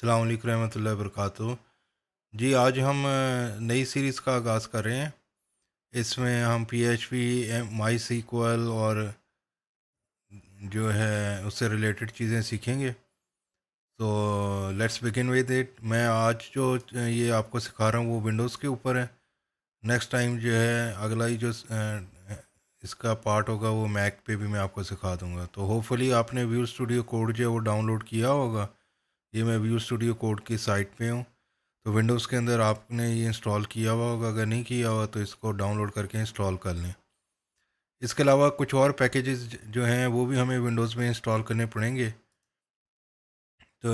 अस्सलाम वालेकुम रहमतुल्लाहि वबरकातुहू। जी, आज हम नई सीरीज़ का आगाज़ कर रहे हैं। इसमें हम पीएचपी, माई सीक्वल और जो है उससे रिलेटेड चीज़ें सीखेंगे। तो लेट्स बिगिन विद इट। मैं आज जो ये आपको सिखा रहा हूँ वो विंडोज़ के ऊपर है। नेक्स्ट टाइम जो है अगला ही जो इसका पार्ट होगा वो मैक पे भी मैं आपको सिखा दूंगा। तो होपफुली आपने व्यू स्टूडियो कोड जो है वो डाउनलोड किया होगा। ये मैं व्यू स्टूडियो कोड की साइट पे हूँ। तो विंडोज़ के अंदर आपने ये इंस्टॉल किया हुआ होगा, अगर नहीं किया हुआ तो इसको डाउनलोड करके इंस्टॉल कर लें। इसके अलावा कुछ और पैकेजेस जो हैं वो भी हमें विंडोज़ में इंस्टॉल करने पड़ेंगे। तो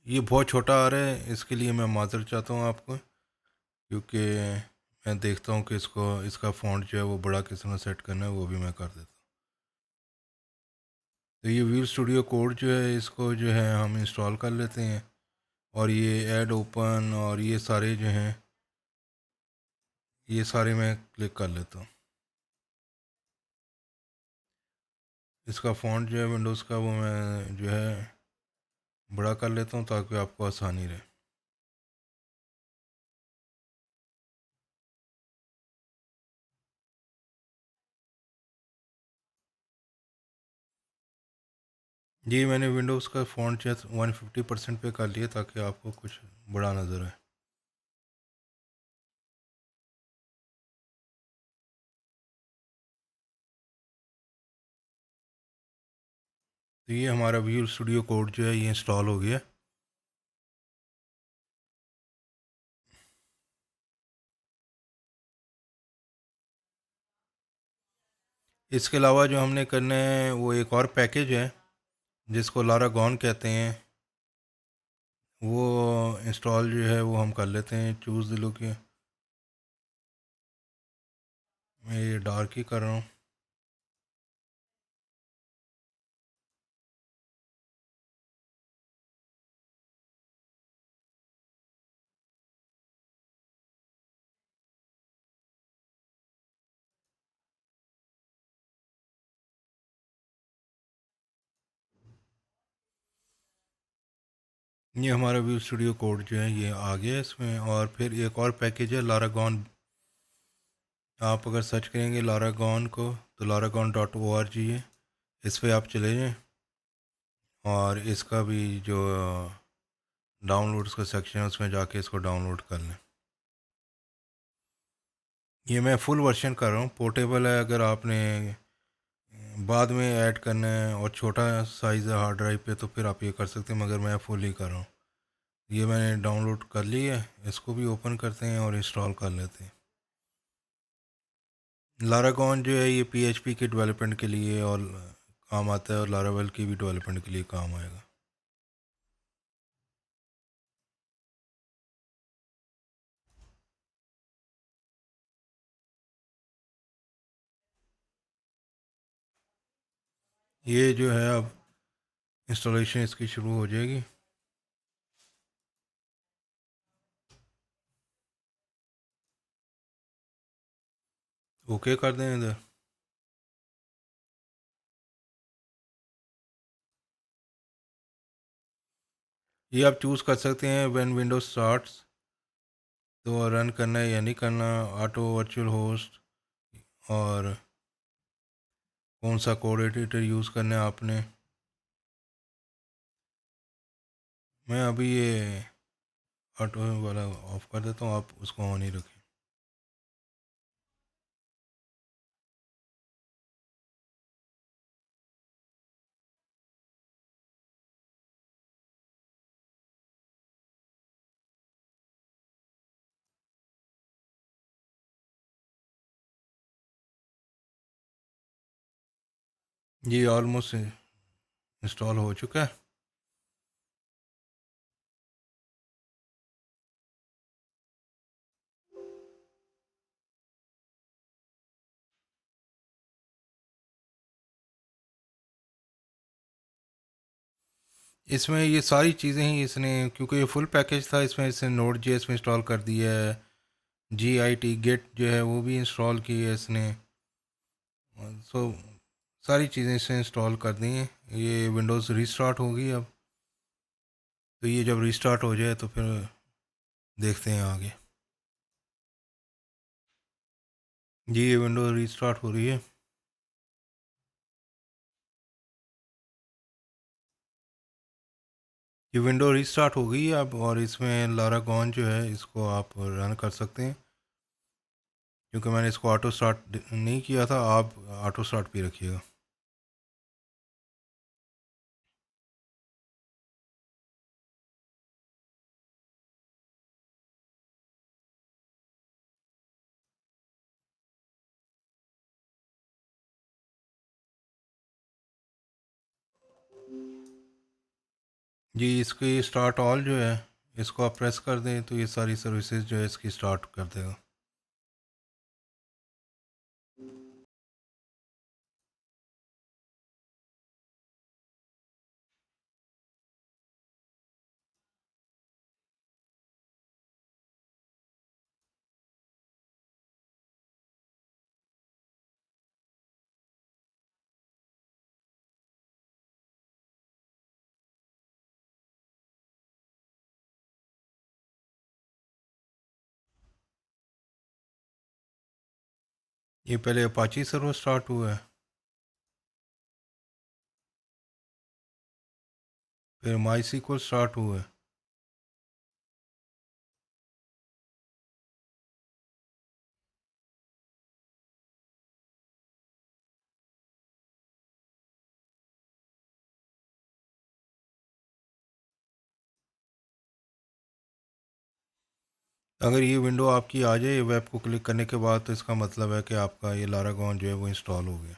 ये बहुत छोटा आ रहा है, इसके लिए मैं माज़रत चाहता हूँ आपको, क्योंकि मैं देखता हूँ कि इसका फ़ॉन्ट जो है वो बड़ा किस तरह सेट करना है, वो भी मैं कर देता हूँ। तो ये व्यू स्टूडियो कोड जो है इसको जो है हम इंस्टॉल कर लेते हैं। और ये ऐड ओपन और ये सारे जो हैं ये सारे मैं क्लिक कर लेता हूँ। इसका फ़ॉन्ट जो है विंडोज़ का वो मैं जो है बड़ा कर लेता हूँ ताकि आपको आसानी रहे। जी, मैंने विंडोज़ का फ़ॉन्ट जो है 150% पे कर लिया ताकि आपको कुछ बड़ा नज़र आए। तो ये हमारा व्यू स्टूडियो कोड जो है ये इंस्टॉल हो गया। इसके अलावा जो हमने करना है वो एक और पैकेज है जिसको लारागॉन कहते हैं। वो इंस्टॉल जो है वो हम कर लेते हैं। चूज़ द लुक, मैं ये डार्क ही कर रहा हूँ। ये हमारा व्यू स्टूडियो कोड जो है ये आ गया इसमें। और फिर एक और पैकेज है लारागॉन। आप अगर सर्च करेंगे लारागॉन को तो laragon.org है, इस पर आप चले जाएँ और इसका भी जो डाउनलोड्स का सेक्शन है उसमें जाके इसको डाउनलोड कर लें। ये मैं फुल वर्जन कर रहा हूँ, पोर्टेबल है। अगर आपने बाद में ऐड करना है और छोटा साइज़ है हार्ड ड्राइव पे तो फिर आप ये कर सकते हैं, मगर मैं फुल ही कर रहा हूँ। ये मैंने डाउनलोड कर ली है, इसको भी ओपन करते हैं और इंस्टॉल कर लेते हैं। लारागॉन जो है ये पीएचपी के डेवलपमेंट के लिए और काम आता है, और लारावेल की भी डेवलपमेंट के लिए काम आएगा। ये जो है अब इंस्टॉलेशन इसकी शुरू हो जाएगी। ओके कर दें इधर। ये आप चूज़ कर सकते हैं व्हेन विंडोज स्टार्ट्स, तो रन करना है या नहीं करना, ऑटो वर्चुअल होस्ट, और कौन सा कोड एडिटर यूज़ करना है आपने। मैं अभी ये ऑटो वाला ऑफ कर देता हूँ, आप उसको ऑन ही रखें। ये ऑलमोस्ट इंस्टॉल हो चुका है। इसमें ये सारी चीज़ें ही इसने, क्योंकि ये फुल पैकेज था, इसमें इसने नोड जेएस में इंस्टॉल कर दिया है। जी आई टी गेट जो है वो भी इंस्टॉल की है इसने। सो सारी चीज़ें इसने इंस्टॉल कर दी हैं। ये विंडोज़ रीस्टार्ट होगी अब। तो ये जब रिस्टार्ट हो जाए तो फिर देखते हैं आगे। जी ये विंडो रिस्टार्ट हो रही है। ये विंडो रिस्टार्ट हो गई है अब, और इसमें लारागॉन जो है इसको आप रन कर सकते हैं। क्योंकि मैंने इसको ऑटो स्टार्ट नहीं किया था, आप ऑटो स्टार्ट भी रखिएगा। जी इसकी स्टार्ट ऑल जो है, इसको आप प्रेस कर दें तो ये सारी सर्विसेज जो है इसकी स्टार्ट कर देगा। ये पहले अपाची सर्वर स्टार्ट हुआ है, फिर माई सीक्वल स्टार्ट हुआ है। अगर ये विंडो आपकी आ जाए वेब को क्लिक करने के बाद, तो इसका मतलब है कि आपका ये लारागॉन जो है वो इंस्टॉल हो गया।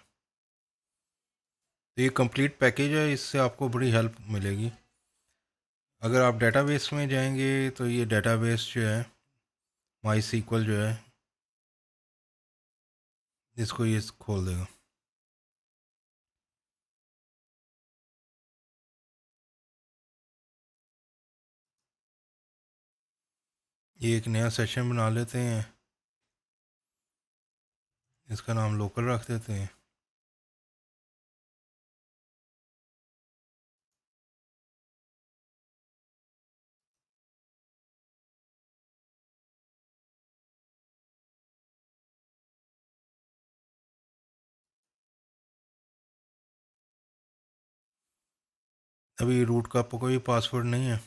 तो ये कंप्लीट पैकेज है, इससे आपको बड़ी हेल्प मिलेगी। अगर आप डेटाबेस में जाएंगे तो ये डेटाबेस जो है माई सीक्वल जो है, इसको ये खोल देगा। ये एक नया सेशन बना लेते हैं, इसका नाम लोकल रख देते हैं। अभी रूट का कोई पासवर्ड नहीं है।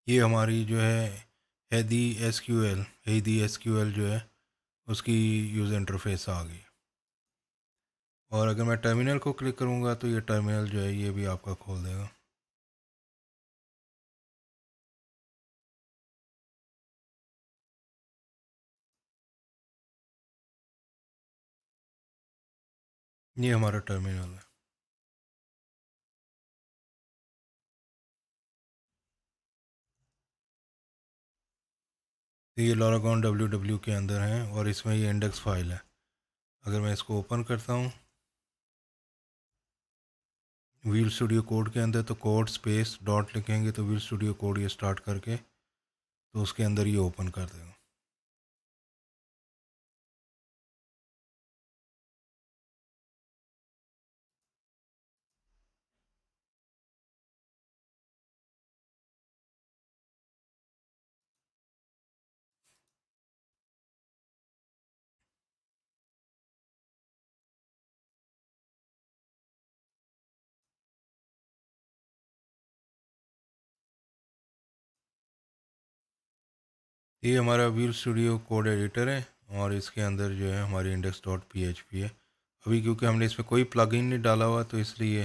ये हमारी जो है हेदी एस क्यू एल जो है उसकी यूज़र इंटरफेस आ गई। और अगर मैं टर्मिनल को क्लिक करूँगा तो ये टर्मिनल जो है ये भी आपका खोल देगा। ये हमारा टर्मिनल है। तो ये लॉरागॉन डब्ल्यू के अंदर है और इसमें ये इंडेक्स फाइल है। अगर मैं इसको ओपन करता हूँ व्हील स्टूडियो कोड के अंदर, तो कोड स्पेस डॉट लिखेंगे तो व्हील स्टूडियो कोड ये स्टार्ट करके तो उसके अंदर ये ओपन कर देगा। ये हमारा व्हील स्टूडियो कोड एडिटर है और इसके अंदर जो है हमारी index dot P H P है। अभी क्योंकि हमने इसमें कोई प्लगइन नहीं डाला हुआ तो इसलिए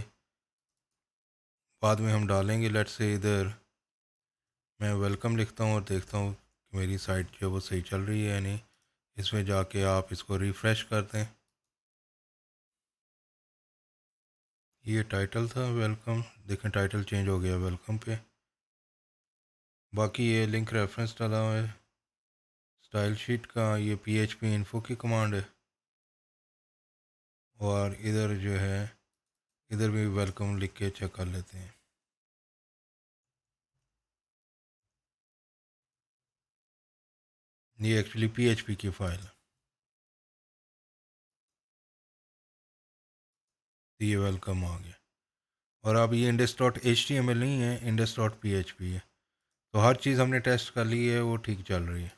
बाद में हम डालेंगे। लेट्स से इधर मैं वेलकम लिखता हूँ और देखता हूँ कि मेरी साइट जो है वो सही चल रही है या नहीं। इसमें जाके आप इसको रिफ़्रेश कर दें। ये टाइटल था वेलकम, देखें टाइटल चेंज हो गया वेलकम पे। बाकी ये लिंक रेफरेंस डाला हुआ है। स्टाइल शीट का ये PHP इन्फो की कमांड है। और इधर जो है इधर भी वेलकम लिख के चेक कर लेते हैं। ये एक्चुअली PHP की फ़ाइल है। तो ये वेलकम आ गया। और अब ये index dot H T M L नहीं है, index dot P H P है। तो हर चीज़ हमने टेस्ट कर ली है, वो ठीक चल रही है।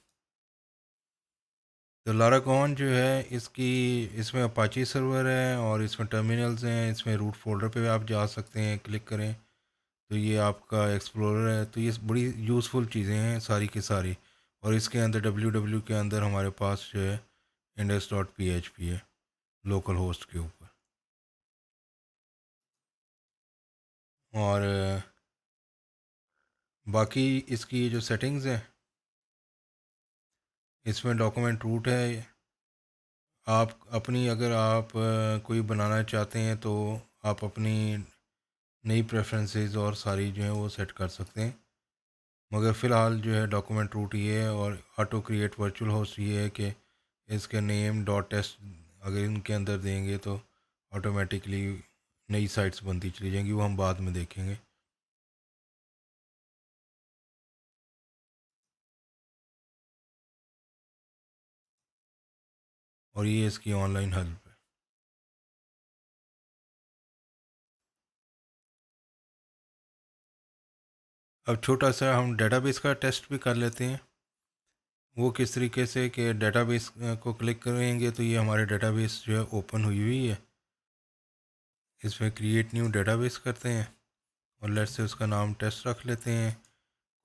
तो लाराकॉन जो है इसकी, इसमें अपाची सर्वर है और इसमें टर्मिनल्स हैं, इसमें रूट फोल्डर पे आप जा सकते हैं, क्लिक करें तो ये आपका एक्सप्लोरर है। तो ये बड़ी यूज़फुल चीज़ें हैं सारी की सारी। और इसके अंदर डब्ल्यू के अंदर हमारे पास जो है index dot P H P है लोकल होस्ट के ऊपर। और बाकी इसकी जो सेटिंग्स हैं, इसमें डॉक्यूमेंट रूट है। आप अपनी, अगर आप कोई बनाना चाहते हैं तो आप अपनी नई प्रेफरेंसेस और सारी जो है वो सेट कर सकते हैं। मगर फ़िलहाल जो है डॉक्यूमेंट रूट ये है, और ऑटो क्रिएट वर्चुअल होस्ट ये है कि इसके नेम डॉट टेस्ट अगर इनके अंदर देंगे तो ऑटोमेटिकली नई साइट्स बनती चली जाएंगी, वो हम बाद में देखेंगे। और ये इसकी ऑनलाइन हेल्प है। अब छोटा सा हम डेटाबेस का टेस्ट भी कर लेते हैं। वो किस तरीके से कि डेटाबेस को क्लिक करेंगे तो ये हमारे डेटाबेस जो है ओपन हुई हुई है। इसमें क्रिएट न्यू डेटाबेस करते हैं और लेट से उसका नाम टेस्ट रख लेते हैं।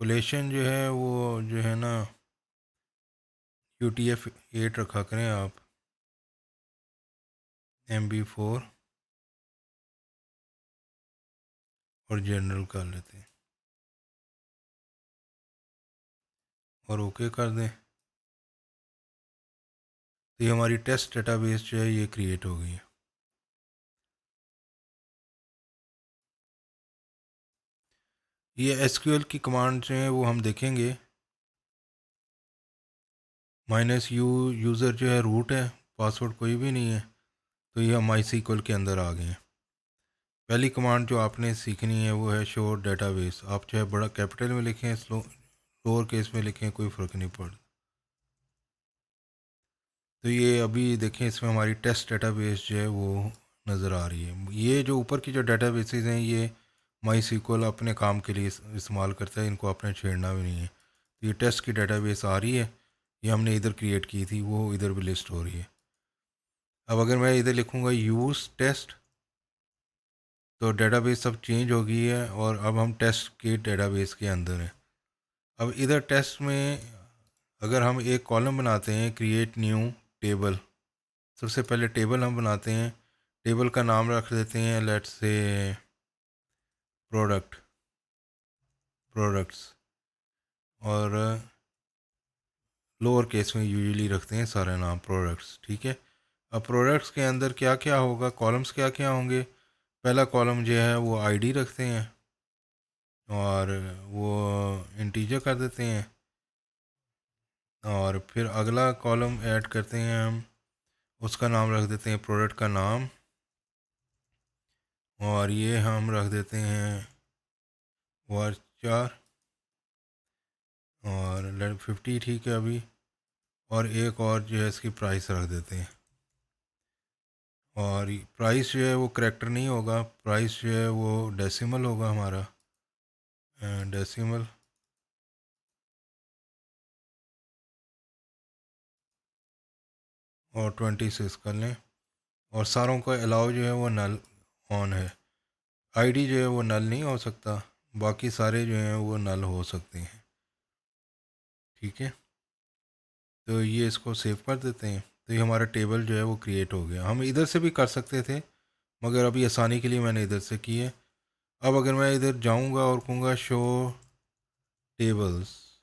कोलेशन जो है वो जो है ना UTF-8 रखा करें आप, MB4 और जनरल कर लेते हैं और ओके कर दें। तो ये हमारी टेस्ट डेटाबेस जो है ये क्रिएट हो गई है। ये SQL की कमांड जो है वो हम देखेंगे। -u यूज़र जो है रूट है, पासवर्ड कोई भी नहीं है, तो ये हम MySQL के अंदर आ गए हैं। पहली कमांड जो आपने सीखनी है वो है शो डेटाबेस। आप चाहे बड़ा कैपिटल में लिखें, लोअर केस में लिखें, कोई फ़र्क नहीं पड़ता। तो ये अभी देखें, इसमें हमारी टेस्ट डेटाबेस जो है वो नज़र आ रही है। ये जो ऊपर की जो डेटाबेसेस हैं ये माई सीक्वल अपने काम के लिए इस्तेमाल करता है, इनको आपने छेड़ना भी नहीं है। तो ये टेस्ट की डेटाबेस आ रही है, ये हमने इधर क्रिएट की थी, वो इधर भी लिस्ट हो रही है। अब अगर मैं इधर लिखूँगा यूज़ टेस्ट तो डेटाबेस सब चेंज हो गई है और अब हम टेस्ट के डेटाबेस के अंदर हैं। अब इधर टेस्ट में अगर हम एक कॉलम बनाते हैं, क्रिएट न्यू टेबल, सबसे पहले टेबल हम बनाते हैं। टेबल का नाम रख देते हैं लेट्स से प्रोडक्ट्स, और लोअर केस में यूजुअली रखते हैं सारे नाम प्रोडक्ट्स, ठीक है। अब प्रोडक्ट्स के अंदर क्या क्या होगा, कॉलम्स क्या क्या होंगे। पहला कॉलम जो है वो आईडी रखते हैं और वो इंटीजर कर देते हैं। और फिर अगला कॉलम ऐड करते हैं हम, उसका नाम रख देते हैं प्रोडक्ट का नाम, और ये हम रख देते हैं वर्चार और 50, ठीक है अभी। और एक और जो है इसकी प्राइस रख देते हैं। और प्राइस जो है वो करेक्टर नहीं होगा, प्राइस जो है वो डेसिमल होगा हमारा, डेसिमल। और 26 कर लें। और सारों का अलाउ जो है वो नल ऑन है। आईडी जो है वो नल नहीं हो सकता, बाकी सारे जो हैं वो नल हो सकते हैं, ठीक है। तो ये इसको सेव कर देते हैं। तो ये हमारा टेबल जो है वो क्रिएट हो गया। हम इधर से भी कर सकते थे मगर अभी आसानी के लिए मैंने इधर से की है। अब अगर मैं इधर जाऊंगा और कहूँगा शो टेबल्स,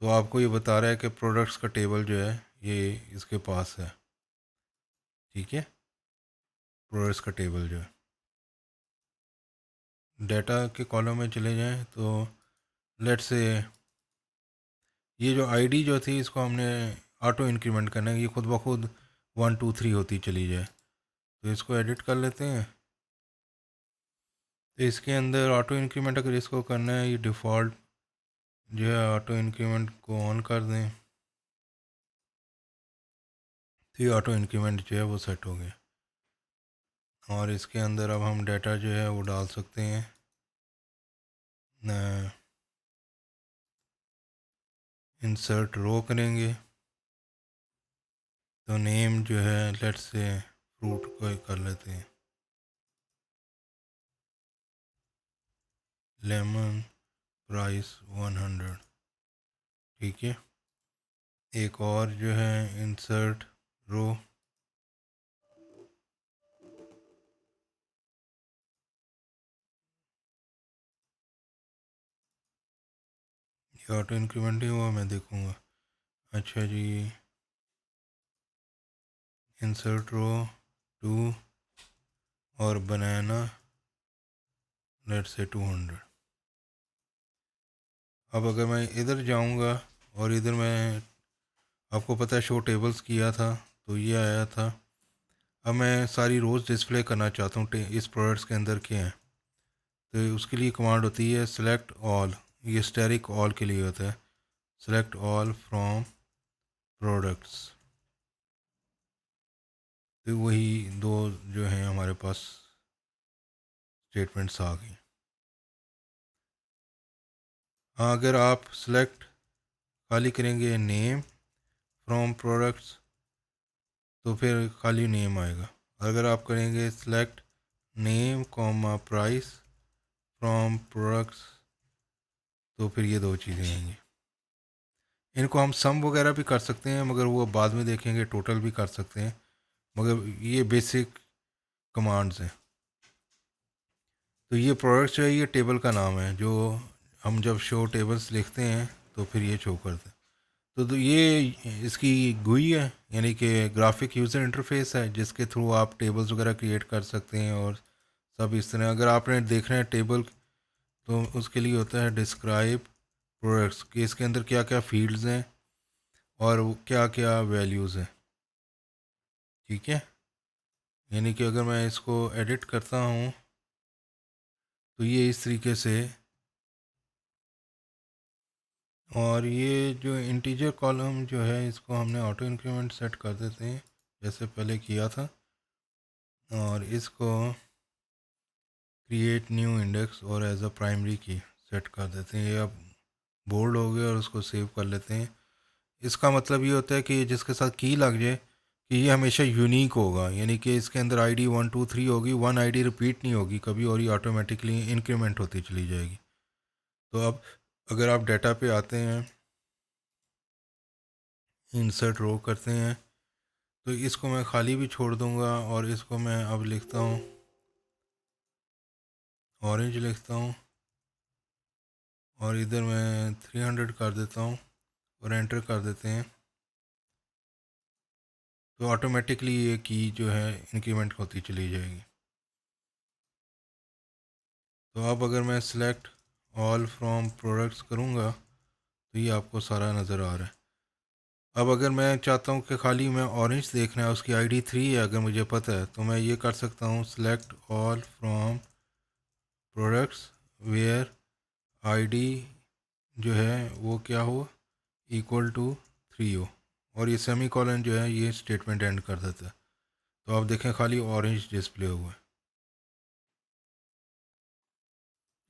तो आपको ये बता रहा है कि प्रोडक्ट्स का टेबल जो है ये इसके पास है, ठीक है। प्रोडक्ट्स का टेबल जो है, डाटा के कॉलम में चले जाएं तो लेट्स से ये जो आईडी जो थी इसको हमने ऑटो इंक्रीमेंट करना है, ये खुद ब खुद 1 2 3 होती चली जाए। तो इसको एडिट कर लेते हैं। तो इसके अंदर ऑटो इंक्रीमेंट अगर इसको करना है, ये डिफ़ॉल्ट जो है ऑटो इंक्रीमेंट को ऑन कर दें, तो ये ऑटो इंक्रीमेंट जो है वो सेट हो गया। और इसके अंदर अब हम डाटा जो है वो डाल सकते हैं। इंसर्ट रो करेंगे तो नेम जो है लेट्स से फ्रूट को कर लेते हैं, लेमन, प्राइस 100। ठीक है। एक और जो है इंसर्ट रो, ये ऑटो इंक्रीमेंट ही हुआ, मैं देखूँगा। अच्छा जी, इंसर्ट रो 2 और बनाना लेट्स से 200। अब अगर मैं इधर जाऊंगा और इधर मैं, आपको पता है शो टेबल्स किया था तो ये आया था। अब मैं सारी रोज़ डिस्प्ले करना चाहता हूँ इस प्रोडक्ट्स के अंदर क्या है, तो उसके लिए कमांड होती है सेलेक्ट ऑल। ये स्टेरिक ऑल के लिए होता है, सेलेक्ट ऑल फ्रॉम प्रोडक्ट्स। तो वही दो जो हैं हमारे पास स्टेटमेंट्स आ गई। हाँ, अगर आप सेलेक्ट खाली करेंगे नेम फ्रॉम प्रोडक्ट्स तो फिर खाली नेम आएगा। अगर आप करेंगे select name comma price from products तो फिर ये दो चीज़ें आएंगी। इनको हम सम वगैरह भी कर सकते हैं, मगर वो बाद में देखेंगे, टोटल भी कर सकते हैं, मगर ये बेसिक कमांड्स हैं। तो ये प्रोडक्ट्स जो है ये टेबल का नाम है, जो हम जब शो टेबल्स लिखते हैं तो फिर ये शो करते हैं। तो ये इसकी गुई है, यानी कि ग्राफिक यूज़र इंटरफेस है जिसके थ्रू आप टेबल्स वगैरह क्रिएट कर सकते हैं और सब इस तरह। अगर आपने देखना है टेबल तो उसके लिए होता है डिस्क्राइब प्रोडक्ट्स कि इसके अंदर क्या क्या फील्ड्स हैं और क्या क्या वैल्यूज़ हैं। ठीक है, यानी कि अगर मैं इसको एडिट करता हूँ तो ये इस तरीके से, और ये जो इंटीजर कॉलम जो है इसको हमने ऑटो इंक्रीमेंट सेट कर देते हैं जैसे पहले किया था, और इसको क्रिएट न्यू इंडेक्स और एज अ प्राइमरी की सेट कर देते हैं। ये अब बोल्ड हो गया और उसको सेव कर लेते हैं। इसका मतलब ये होता है कि जिसके साथ की लग जाए कि ये हमेशा यूनिक होगा, यानी कि इसके अंदर आईडी 1 2 3 होगी, वन आईडी रिपीट नहीं होगी कभी, और ये ऑटोमेटिकली इंक्रीमेंट होती चली जाएगी। तो अब अगर आप डाटा पे आते हैं, इंसर्ट रो करते हैं, तो इसको मैं खाली भी छोड़ दूंगा और इसको मैं अब लिखता हूँ ऑरेंज लिखता हूँ, और इधर मैं 300 कर देता हूँ और एंटर कर देते हैं। तो ऑटोमेटिकली ये की जो है इंक्रीमेंट होती चली जाएगी। तो अब अगर मैं सिलेक्ट ऑल फ्रॉम प्रोडक्ट्स करूँगा तो ये आपको सारा नज़र आ रहा है। अब अगर मैं चाहता हूँ कि खाली मैं ऑरेंज देखना है, उसकी आईडी 3 है अगर मुझे पता है, तो मैं ये कर सकता हूँ select all from products where ID जो है वो क्या हो, इक्वल टू 3 हो, और ये सेमी कॉलन जो है ये स्टेटमेंट एंड कर देता है। तो आप देखें खाली ऑरेंज डिस्प्ले हुआ है।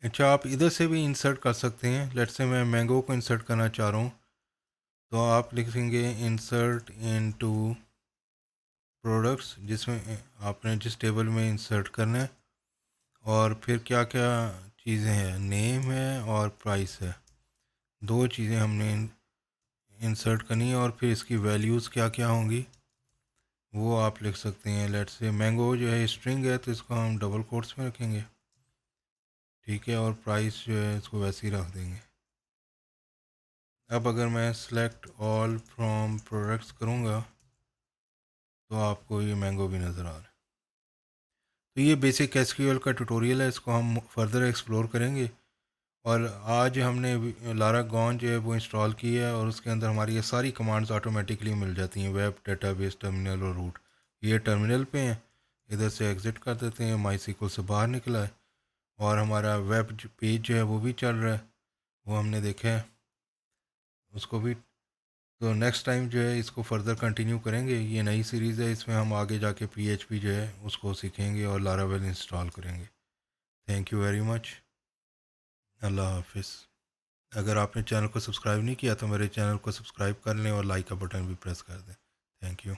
अच्छा, आप इधर से भी इंसर्ट कर सकते हैं। लेट्स से मैं मैंगो को इंसर्ट करना चाह रहा हूँ, तो आप लिखेंगे इंसर्ट इनटू प्रोडक्ट्स, जिसमें आपने जिस टेबल में इंसर्ट करना है, और फिर क्या क्या चीज़ें हैं, नेम है और प्राइस है, दो चीज़ें हमने इंसर्ट करनी है, और फिर इसकी वैल्यूज़ क्या क्या होंगी वो आप लिख सकते हैं। लेट्स से मैंगो जो है स्ट्रिंग है तो इसको हम डबल कोट्स में रखेंगे, ठीक है, और प्राइस जो है इसको वैसे ही रख देंगे। अब अगर मैं सेलेक्ट ऑल फ्रॉम प्रोडक्ट्स करूँगा तो आपको ये मैंगो भी नज़र आ रहा है। तो ये बेसिक एसक्यूएल का ट्यूटोरियल है, इसको हम फर्दर एक्सप्लोर करेंगे। और आज हमने लारा गॉन जो है वो इंस्टॉल की है, और उसके अंदर हमारी ये सारी कमांड्स ऑटोमेटिकली मिल जाती हैं, वेब, डेटाबेस, टर्मिनल और रूट। ये टर्मिनल पे हैं, इधर से एग्ज़िट कर देते हैं, माई सीक्वल से बाहर निकला है, और हमारा वेब पेज जो है वो भी चल रहा है, वो हमने देखा है उसको भी। तो नेक्स्ट टाइम जो है इसको फर्दर कंटिन्यू करेंगे। ये नई सीरीज़ है, इसमें हम आगे जाके PHP जो है उसको सीखेंगे और लारावेल इंस्टॉल करेंगे। Thank you very much. अल्लाह हाफिज़। अगर आपने चैनल को सब्सक्राइब नहीं किया तो मेरे चैनल को सब्सक्राइब कर लें और लाइक का बटन भी प्रेस कर दें। Thank you.